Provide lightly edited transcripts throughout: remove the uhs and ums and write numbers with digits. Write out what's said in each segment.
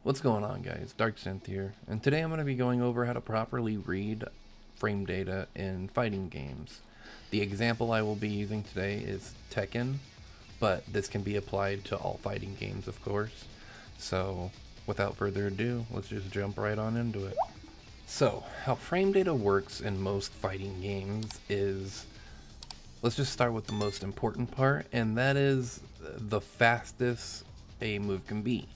What's going on, guys? Dark Synth here, and today I'm going to be going over how to properly read frame data in fighting games. The example I will be using today is Tekken, but this can be applied to all fighting games, of course. So, without further ado, let's just jump right on into it. So, how frame data works in most fighting games is, let's just start with the most important part, and that is the fastest a move can be.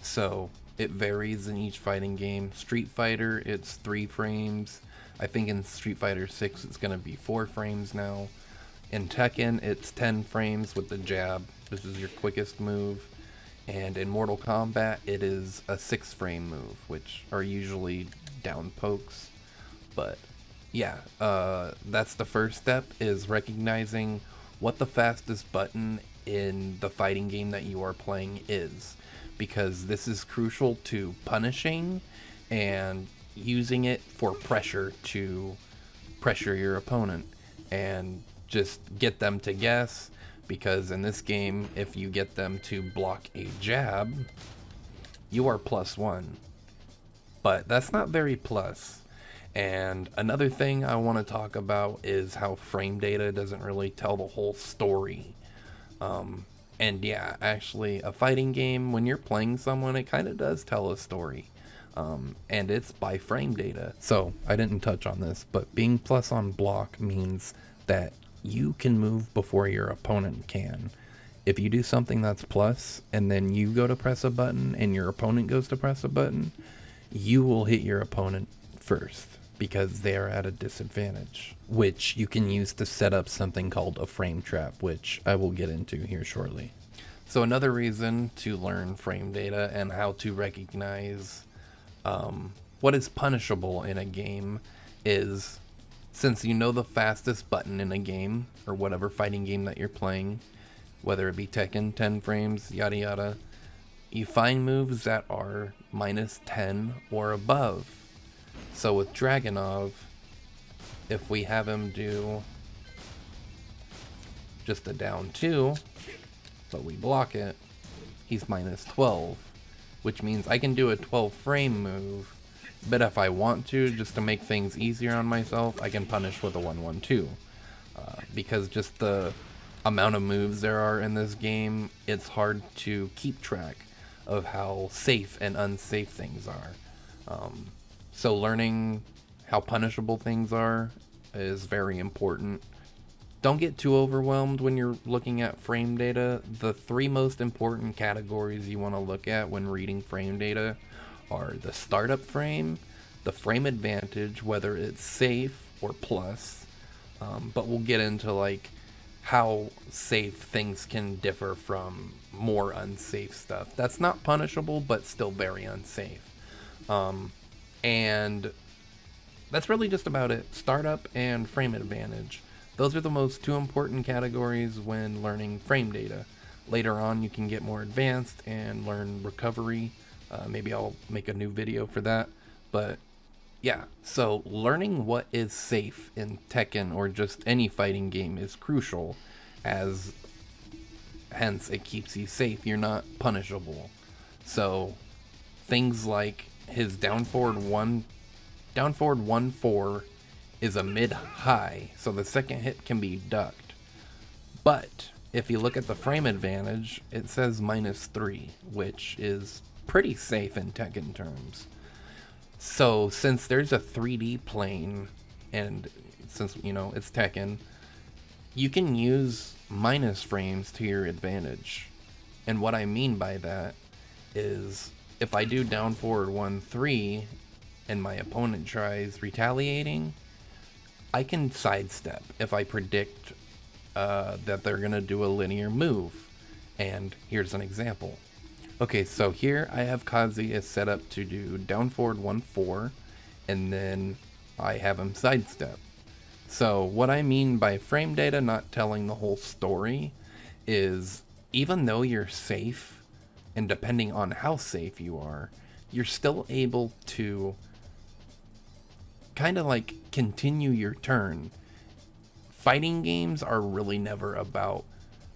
So, it varies in each fighting game. Street Fighter, it's 3 frames. I think in Street Fighter 6 it's going to be 4 frames now. In Tekken, it's 10 frames with the jab. This is your quickest move. And in Mortal Kombat, it is a 6 frame move, which are usually down pokes. But yeah, that's the first step, is recognizing what the fastest button in the fighting game that you are playing is, because this is crucial to punishing and using it for pressure to pressure your opponent and just get them to guess, because in this game, if you get them to block a jab, you are +1. But that's not very plus. And another thing I want to talk about is how frame data doesn't really tell the whole story. And yeah, actually, a fighting game, when you're playing someone, it kind of does tell a story. And it's by frame data. So, I didn't touch on this, but being plus on block means that you can move before your opponent can. If you do something that's plus, and then you go to press a button, and your opponent goes to press a button, you will hit your opponent first, because they are at a disadvantage, which you can use to set up something called a frame trap, which I will get into here shortly. So another reason to learn frame data and how to recognize what is punishable in a game is, since you know the fastest button in a game, or whatever fighting game that you're playing, whether it be Tekken, 10 frames, yada yada, you find moves that are -10 or above. So with Dragunov, if we have him do just a down 2, but we block it, he's -12, which means I can do a 12 frame move, but if I want to, just to make things easier on myself, I can punish with a 1-1-2. Because just the amount of moves there are in this game, it's hard to keep track of how safe and unsafe things are. So learning how punishable things are is very important. Don't get too overwhelmed when you're looking at frame data. The 3 most important categories you want to look at when reading frame data are the startup frame, the frame advantage, whether it's safe or plus, but we'll get into like how safe things can differ from more unsafe stuff. That's not punishable, but still very unsafe. And that's really just about it. Startup and frame advantage. Those are the most 2 important categories when learning frame data. Later on, you can get more advanced and learn recovery. Maybe I'll make a new video for that. But yeah, so learning what is safe in Tekken or just any fighting game is crucial, as hence it keeps you safe. You're not punishable. So things like his down forward 1-4 is a mid-high, so the second hit can be ducked. But if you look at the frame advantage, it says -3, which is pretty safe in Tekken terms. So since there's a 3D plane, and since, you know, it's Tekken, you can use minus frames to your advantage. And what I mean by that is, if I do down forward 1-3 and my opponent tries retaliating, I can sidestep if I predict that they're gonna do a linear move. And here's an example. Okay, so here I have Kazuya set up to do down forward 1-4, and then I have him sidestep. So what I mean by frame data not telling the whole story is, even though you're safe, and depending on how safe you are, you're still able to kind of like continue your turn. Fighting games are really never about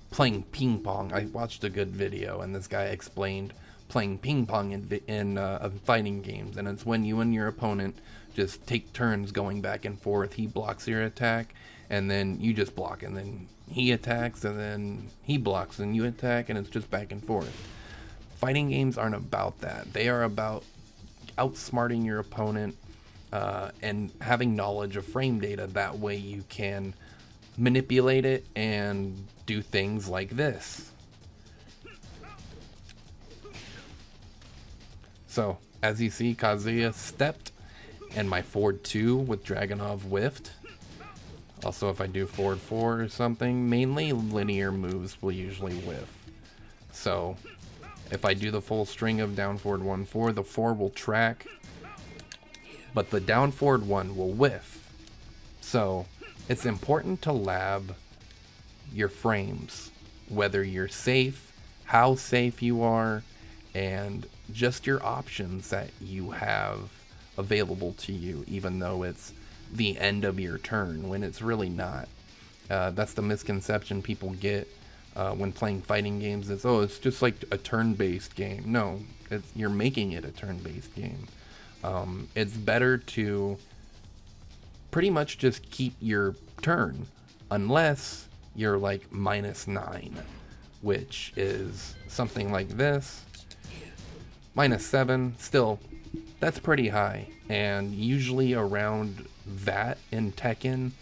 playing ping pong. I watched a good video and this guy explained playing ping pong in fighting games, and it's when you and your opponent just take turns going back and forth. He blocks your attack, and then you just block, and then he attacks, and then he blocks, and you attack, and it's just back and forth. Fighting games aren't about that. They are about outsmarting your opponent and having knowledge of frame data. That way you can manipulate it and do things like this. So, as you see, Kazuya stepped, and my forward 2 with Dragunov whiffed. Also, if I do forward 4 or something, mainly linear moves will usually whiff. So, if I do the full string of down forward 1, 4, the 4 will track, but the down forward 1 will whiff. So, it's important to lab your frames, whether you're safe, how safe you are, and just your options that you have available to you, even though it's the end of your turn, when it's really not. That's the misconception people get when playing fighting games, is, oh, it's just like a turn-based game. No, you're making it a turn-based game. It's better to pretty much just keep your turn, unless you're like -9, which is something like this. -7, still, that's pretty high, and usually around that in Tekken,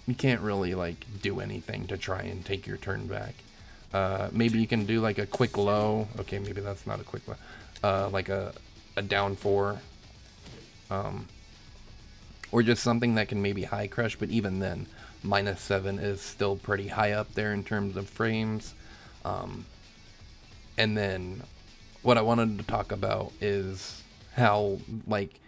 you can't really like do anything to try and take your turn back. Maybe you can do like a quick low. Okay, maybe that's not a quick low. Like a down 4. Or just something that can maybe high crush, but even then, -7 is still pretty high up there in terms of frames. And then what I wanted to talk about is how, like,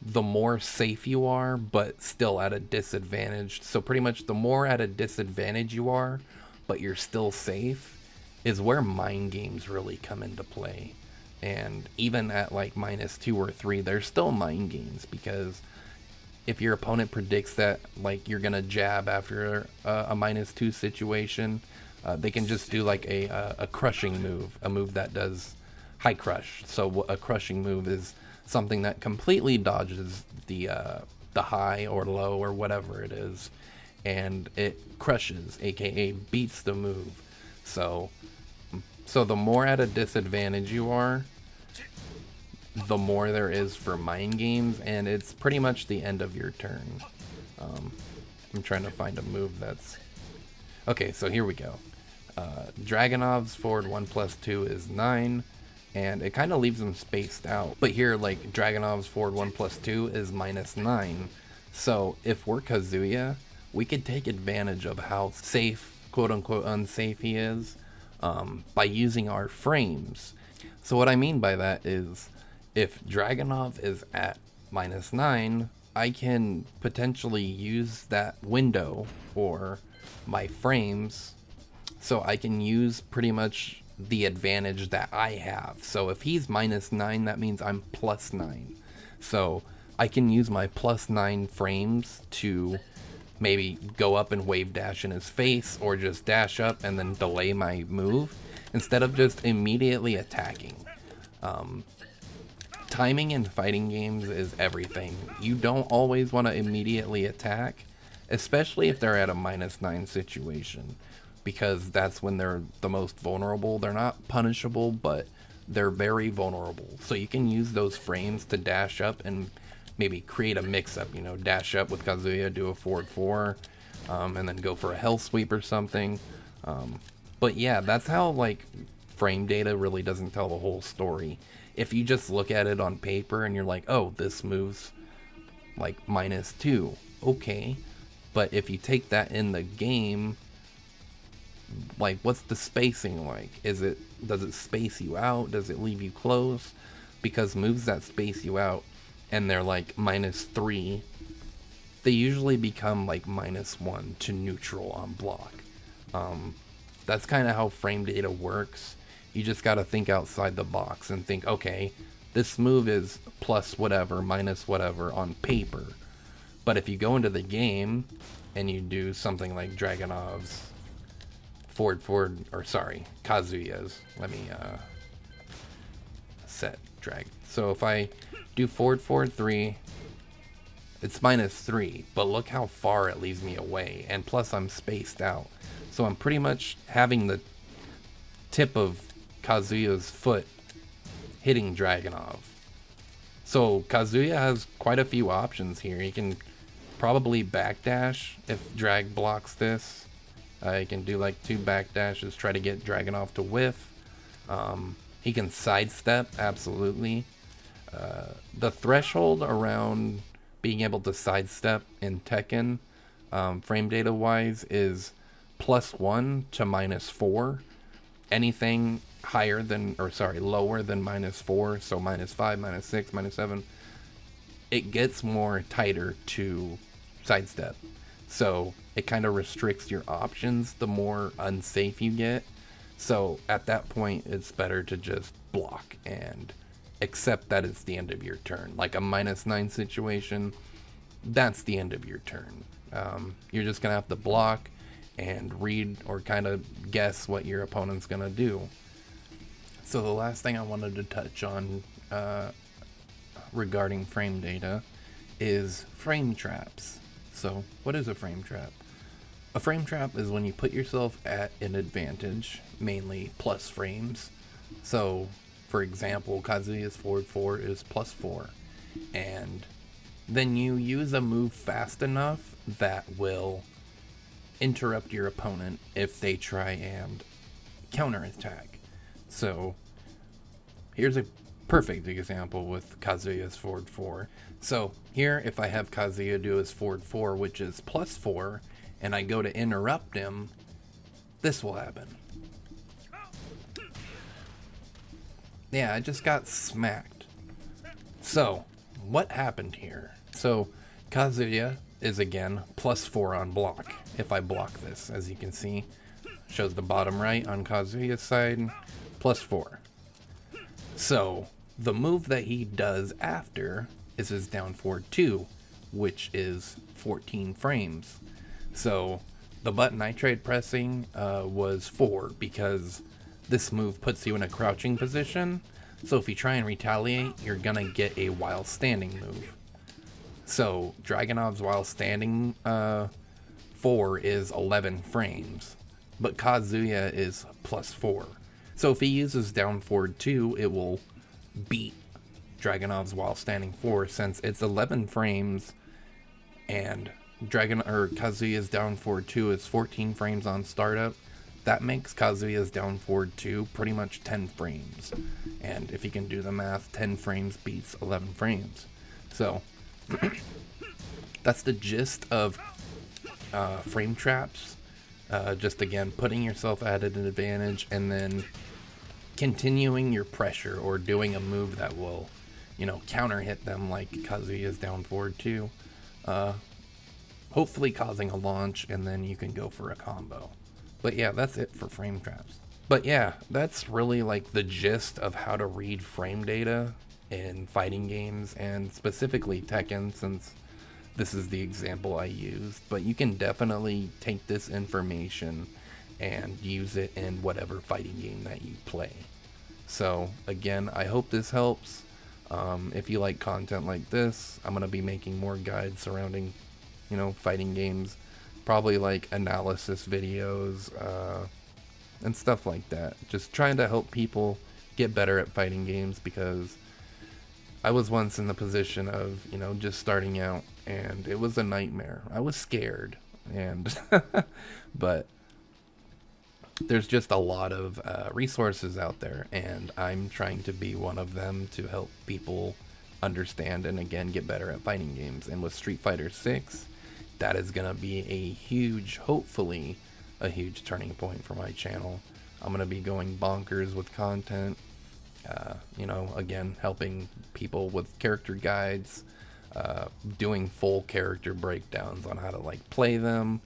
the more safe you are, but still at a disadvantage. So pretty much the more at a disadvantage you are, but you're still safe, is where mind games really come into play. And even at like -2 or 3, there's still mind games, because if your opponent predicts that like you're gonna jab after a -2 situation, they can just do like a crushing move, a move that does high crush. So a crushing move is something that completely dodges the high or low or whatever it is, and it crushes, aka beats the move. So the more at a disadvantage you are, the more there is for mind games, and it's pretty much the end of your turn. I'm trying to find a move that's... Okay, so here we go. Dragunov's forward 1+2 is 9, and it kind of leaves them spaced out. But here, like, Dragunov's forward 1+2 is -9. So if we're Kazuya, we could take advantage of how safe, quote-unquote unsafe he is, by using our frames. So what I mean by that is, if Dragunov is at -9, I can potentially use that window or my frames, so I can use pretty much the advantage that I have. So if he's -9, that means I'm +9. So I can use my +9 frames to maybe go up and wave dash in his face, or just dash up and then delay my move, instead of just immediately attacking. Timing in fighting games is everything. You don't always want to immediately attack, especially if they're at a -9 situation, because that's when they're the most vulnerable. They're not punishable, but they're very vulnerable. So you can use those frames to dash up and maybe create a mix-up, you know, dash up with Kazuya, do a forward 4, and then go for a hell sweep or something. But yeah, that's how, like, frame data really doesn't tell the whole story. If you just look at it on paper and you're like, oh, this moves like -2, okay. But if you take that in the game, like, what's the spacing like? Does it space you out? Does it leave you close? Because moves that space you out and they're like -3, they usually become like -1 to neutral on block. That's kind of how frame data works. You just got to think outside the box and think, okay, this move is plus whatever, minus whatever on paper. But if you go into the game and you do something like Dragunov's Kazuya's, let me set drag. So if I do forward, forward 3, it's -3, but look how far it leaves me away, and plus I'm spaced out. So I'm pretty much having the tip of Kazuya's foot hitting Dragunov. So Kazuya has quite a few options here. He can probably backdash if Drag blocks this. He can do like 2 backdashes, try to get Dragunov to whiff. He can sidestep, absolutely. The threshold around being able to sidestep in Tekken, frame data wise, is +1 to -4. Anything higher than, or sorry, lower than -4, so -5, -6, -7, it gets more tighter to sidestep. So it kind of restricts your options the more unsafe you get. So at that point, it's better to just block and accept that it's the end of your turn. Like a -9 situation, that's the end of your turn. You're just gonna have to block and read or kind of guess what your opponent's gonna do. So the last thing I wanted to touch on regarding frame data is frame traps. So what is a frame trap? A frame trap is when you put yourself at an advantage, mainly plus frames. So for example, Kazuya's forward 4 is +4, and then you use a move fast enough that will interrupt your opponent if they try and counterattack. So here's a perfect example with Kazuya's forward 4. So here, if I have Kazuya do his forward 4, which is +4, and I go to interrupt him, this will happen. Yeah, I just got smacked. So what happened here? So Kazuya is again +4 on block. If I block this, as you can see, shows the bottom right on Kazuya's side, +4. So the move that he does after is his down forward 2, which is 14 frames. So the button I tried pressing was 4, because this move puts you in a crouching position. So if you try and retaliate, you're gonna get a while standing move. So Dragunov's while standing 4 is 11 frames, but Kazuya is +4. So if he uses down forward 2, it will beat Dragunov's while standing 4, since it's 11 frames and Kazuya's down forward 2 is 14 frames on startup. That makes Kazuya's down forward 2 pretty much 10 frames. And if you can do the math, 10 frames beats 11 frames. So that's the gist of frame traps. Just again, putting yourself at an advantage and then continuing your pressure or doing a move that will, you know, counter hit them like Kazuya's down forward 2. Hopefully causing a launch, and then you can go for a combo. But yeah, that's it for frame traps. But yeah, that's really like the gist of how to read frame data in fighting games, and specifically Tekken, since this is the example I used. But you can definitely take this information and use it in whatever fighting game that you play. So again, I hope this helps. If you like content like this, I'm going to be making more guides surrounding, you know, fighting games. Probably like analysis videos and stuff like that. Just trying to help people get better at fighting games, because I was once in the position of, you know, just starting out, and it was a nightmare. I was scared, and but there's just a lot of resources out there, and I'm trying to be one of them to help people understand and again get better at fighting games. And with Street Fighter 6, that is gonna be a huge, hopefully a huge turning point for my channel. I'm gonna be going bonkers with content, you know, again, helping people with character guides, doing full character breakdowns on how to like play them,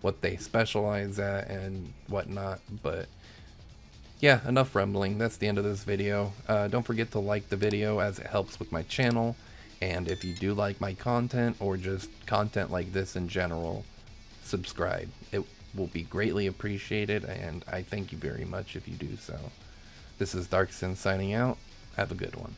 what they specialize at and whatnot. But yeah, enough rambling. That's the end of this video. Don't forget to like the video, as it helps with my channel. And if you do like my content, or just content like this in general, subscribe. It will be greatly appreciated, and I thank you very much if you do so. This is Darkson signing out. Have a good one.